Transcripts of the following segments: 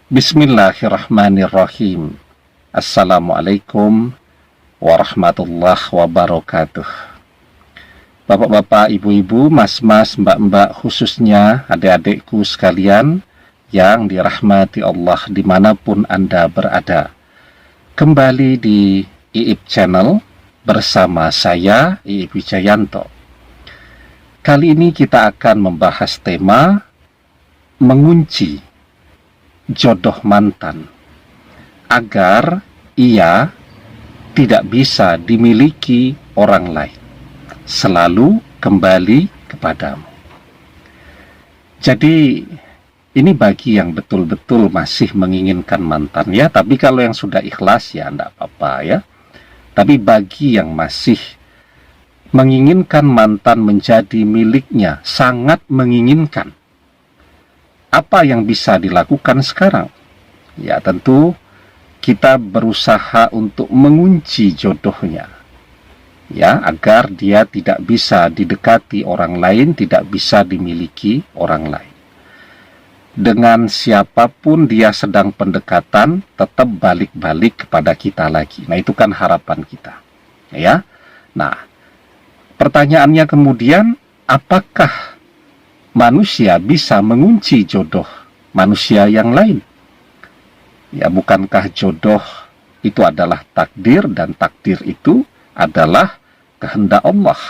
Bismillahirrahmanirrahim. Assalamualaikum warahmatullahi wabarakatuh. Bapak-bapak, ibu-ibu, mas-mas, mbak-mbak, khususnya adik-adikku sekalian yang dirahmati Allah dimanapun Anda berada. Kembali di IIP Channel bersama saya, IIP Wijayanto. Kali ini kita akan membahas tema mengunci jodoh mantan agar ia tidak bisa dimiliki orang lain, selalu kembali kepadamu. Jadi ini bagi yang betul-betul masih menginginkan mantan ya, tapi kalau yang sudah ikhlas ya enggak apa-apa ya. Tapi bagi yang masih menginginkan mantan menjadi miliknya, sangat menginginkan, apa yang bisa dilakukan sekarang? Ya tentu kita berusaha untuk mengunci jodohnya, ya, agar dia tidak bisa didekati orang lain, tidak bisa dimiliki orang lain. Dengan siapapun dia sedang pendekatan, tetap balik-balik kepada kita lagi. Nah, itu kan harapan kita, ya. Nah, pertanyaannya kemudian, apakah manusia bisa mengunci jodoh manusia yang lain? Ya, bukankah jodoh itu adalah takdir, dan takdir itu adalah kehendak Allah,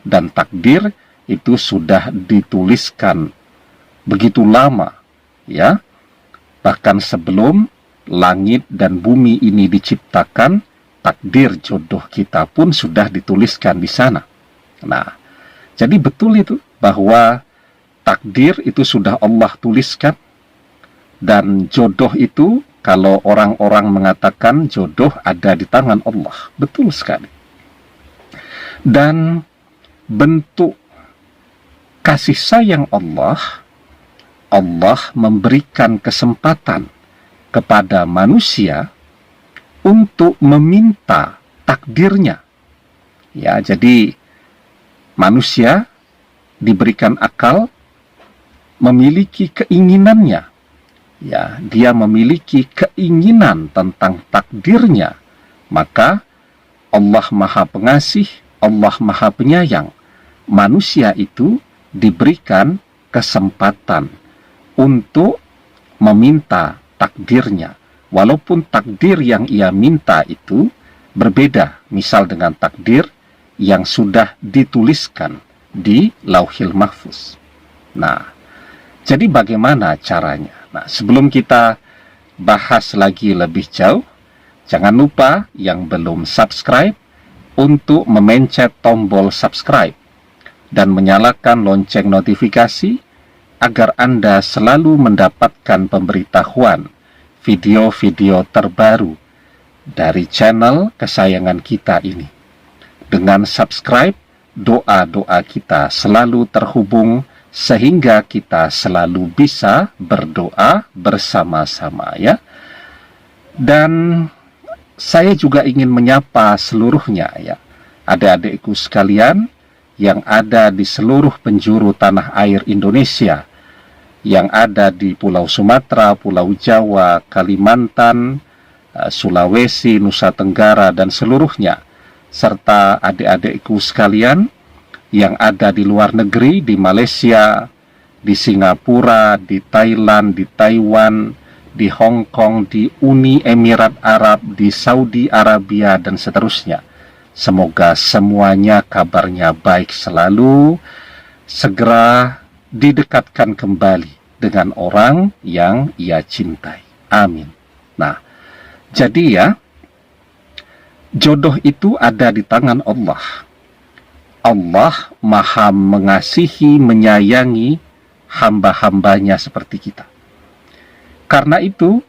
dan takdir itu sudah dituliskan begitu lama, ya, bahkan sebelum langit dan bumi ini diciptakan, takdir jodoh kita pun sudah dituliskan di sana. Nah, jadi betul itu bahwa takdir itu sudah Allah tuliskan, dan jodoh itu, kalau orang-orang mengatakan jodoh ada di tangan Allah, betul sekali. Dan bentuk kasih sayang Allah, Allah memberikan kesempatan kepada manusia untuk meminta takdirnya. Ya, jadi manusia diberikan akal, memiliki keinginannya, ya, dia memiliki keinginan tentang takdirnya, maka Allah Maha Pengasih, Allah Maha Penyayang, manusia itu diberikan kesempatan untuk meminta takdirnya, walaupun takdir yang ia minta itu berbeda, misal dengan takdir yang sudah dituliskan di Lauhil Mahfuz. Nah, jadi bagaimana caranya? Nah, sebelum kita bahas lagi lebih jauh, jangan lupa yang belum subscribe untuk memencet tombol subscribe dan menyalakan lonceng notifikasi agar Anda selalu mendapatkan pemberitahuan video-video terbaru dari channel kesayangan kita ini. Dengan subscribe, doa-doa kita selalu terhubung sehingga kita selalu bisa berdoa bersama-sama, ya. Dan saya juga ingin menyapa seluruhnya, ya, adik-adikku sekalian yang ada di seluruh penjuru tanah air Indonesia, yang ada di Pulau Sumatera, Pulau Jawa, Kalimantan, Sulawesi, Nusa Tenggara, dan seluruhnya, serta adik-adikku sekalian yang ada di luar negeri, di Malaysia, di Singapura, di Thailand, di Taiwan, di Hong Kong, di Uni Emirat Arab, di Saudi Arabia, dan seterusnya. Semoga semuanya kabarnya baik selalu, segera didekatkan kembali dengan orang yang ia cintai. Amin. Nah, jadi ya, jodoh itu ada di tangan Allah. Allah Maha mengasihi, menyayangi hamba-hambanya seperti kita. Karena itu,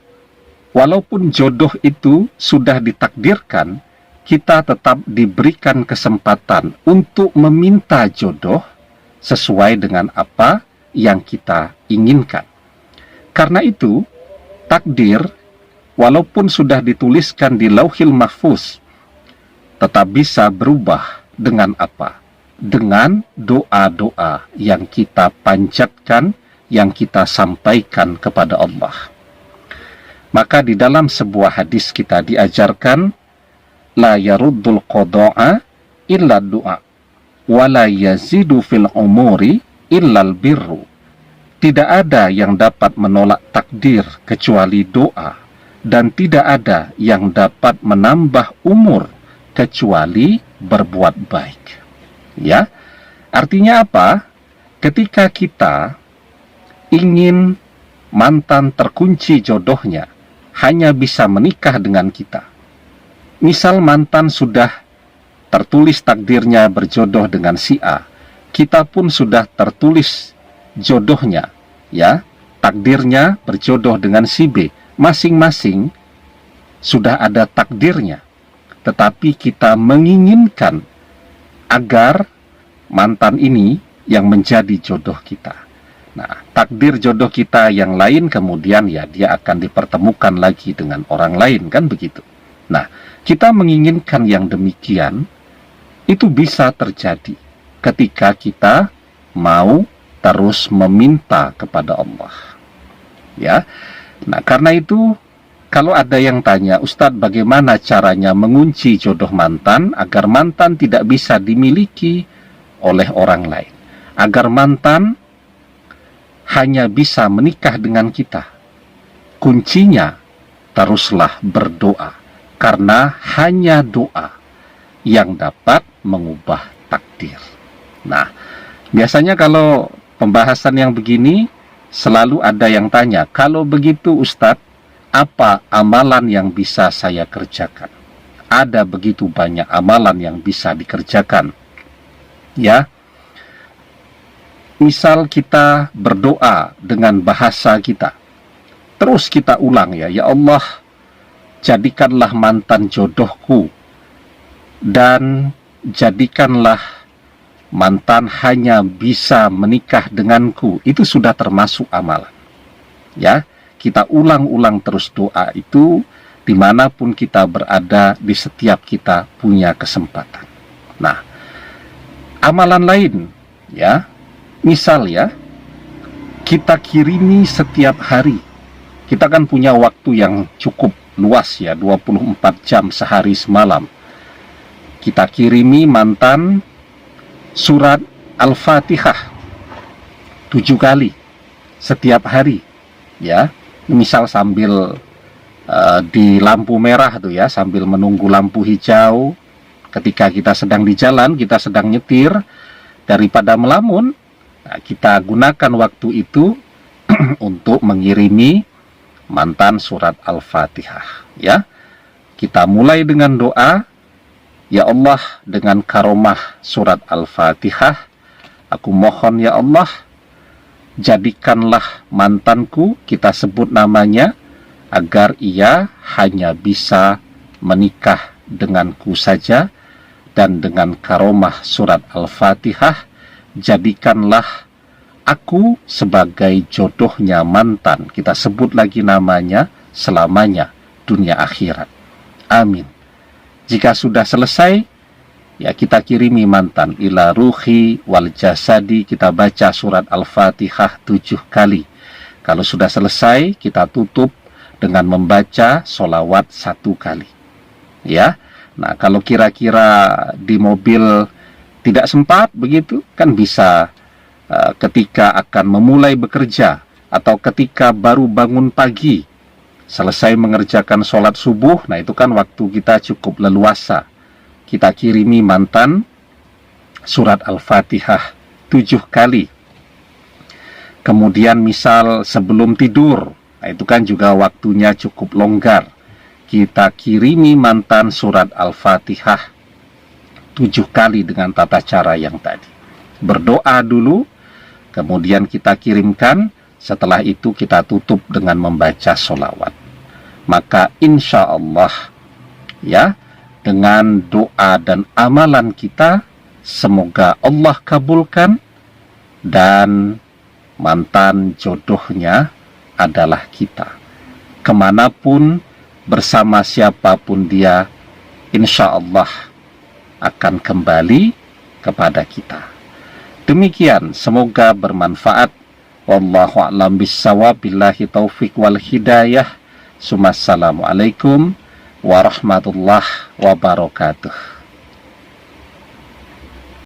walaupun jodoh itu sudah ditakdirkan, kita tetap diberikan kesempatan untuk meminta jodoh sesuai dengan apa yang kita inginkan. Karena itu, takdir, walaupun sudah dituliskan di Lauhil Mahfuz, tetap bisa berubah dengan apa? Dengan doa-doa yang kita panjatkan, yang kita sampaikan kepada Allah. Maka di dalam sebuah hadis kita diajarkan, la yaruddul qada'a illa du'a, wa la yazidu fil umuri illal birru. Tidak ada yang dapat menolak takdir kecuali doa, dan tidak ada yang dapat menambah umur kecuali berbuat baik. Ya, artinya apa? Ketika kita ingin mantan terkunci jodohnya, hanya bisa menikah dengan kita. Misal mantan sudah tertulis takdirnya berjodoh dengan si A, kita pun sudah tertulis jodohnya, ya, takdirnya berjodoh dengan si B. Masing-masing sudah ada takdirnya, tetapi kita menginginkan agar mantan ini yang menjadi jodoh kita. Nah, takdir jodoh kita yang lain kemudian ya dia akan dipertemukan lagi dengan orang lain, kan begitu. Nah, kita menginginkan yang demikian itu bisa terjadi ketika kita mau terus meminta kepada Allah. Ya. Nah, karena itu kalau ada yang tanya, Ustadz, bagaimana caranya mengunci jodoh mantan agar mantan tidak bisa dimiliki oleh orang lain, agar mantan hanya bisa menikah dengan kita? Kuncinya, teruslah berdoa, karena hanya doa yang dapat mengubah takdir. Nah, biasanya kalau pembahasan yang begini, selalu ada yang tanya, kalau begitu Ustadz, apa amalan yang bisa saya kerjakan? Ada begitu banyak amalan yang bisa dikerjakan. Ya, misal kita berdoa dengan bahasa kita, terus kita ulang ya Allah, jadikanlah mantan jodohku, dan jadikanlah mantan hanya bisa menikah denganku. Itu sudah termasuk amalan. Ya, kita ulang-ulang terus doa itu dimanapun kita berada, di setiap kita punya kesempatan. Nah, amalan lain, ya, misal ya, kita kirimi setiap hari. Kita kan punya waktu yang cukup luas ya, 24 jam sehari semalam. Kita kirimi mantan surat Al-Fatihah 7 kali setiap hari, ya. Misal sambil di lampu merah tuh ya, sambil menunggu lampu hijau, ketika kita sedang di jalan, kita sedang nyetir, daripada melamun, nah, kita gunakan waktu itu untuk mengirimi mantan surat Al-Fatihah, ya. Kita mulai dengan doa, ya Allah, dengan karomah surat Al-Fatihah, aku mohon ya Allah, jadikanlah mantanku, kita sebut namanya, agar ia hanya bisa menikah denganku saja, dan dengan karomah surat Al-Fatihah, jadikanlah aku sebagai jodohnya mantan, kita sebut lagi namanya, selamanya, dunia akhirat. Amin. Jika sudah selesai, ya kita kirimi mantan ila ruhi wal jasadi, kita baca surat Al-Fatihah 7 kali. Kalau sudah selesai, kita tutup dengan membaca sholawat 1 kali. Ya, nah kalau kira-kira di mobil tidak sempat begitu, kan bisa ketika akan memulai bekerja, atau ketika baru bangun pagi, selesai mengerjakan sholat subuh, nah itu kan waktu kita cukup leluasa. Kita kirimi mantan surat Al-Fatihah 7 kali. Kemudian misal sebelum tidur, nah itu kan juga waktunya cukup longgar. Kita kirimi mantan surat Al-Fatihah 7 kali dengan tata cara yang tadi. Berdoa dulu, kemudian kita kirimkan, setelah itu kita tutup dengan membaca sholawat. Maka insya Allah, ya, dengan doa dan amalan kita, semoga Allah kabulkan, dan mantan jodohnya adalah kita. Kemanapun, bersama siapapun dia, insya Allah akan kembali kepada kita. Demikian, semoga bermanfaat. Wallahu a'lam bissawab, billahi taufik wal hidayah. Assalamualaikum warahmatullahi wabarakatuh.